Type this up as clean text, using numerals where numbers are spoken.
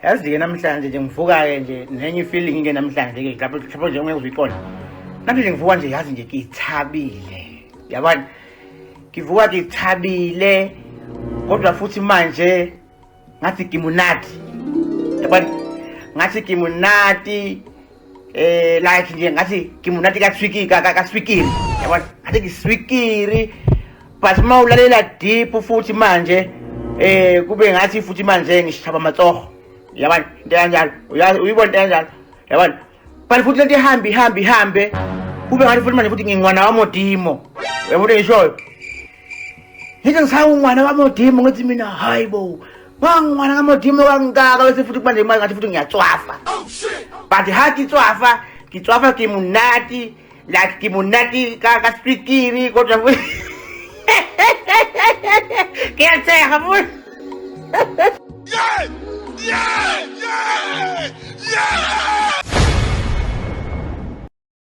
Yazi-ke namhlanje nje ngivuka-ke nje nenye i-feeling-ke namhlanje-ke lapho nje ungeke uziqonde. Namhlanje ngivuka nje yazi nje ngithabile. Yabona? Ngivuka ngithabile kodwa futhi manje ngathi ngimunati. Yabona? Ngathi ngimunati like nje ngathi ngimunati kaswikiri. Yabona? Ngathi ngiswikiri but mawulalela deep futhi manje kube ngathi futhi manje ngishaba amatsoho. Yabona into kanjalo uyibona into kanjalo yabona bani futhi lento ihambe kube ngathi futhi manje futhi ngingwana wamodimo uyabona ngisho ngithi ngisawungwana wamodimo ngithi mina hayibo ngangwana ngamodimo kangaka bese futhi manje ngathi futhi ngiyatswafa but hathi ngitswafa kimunati like kimunati kaspikiri kodwa kuyatshega futhi. Yeah!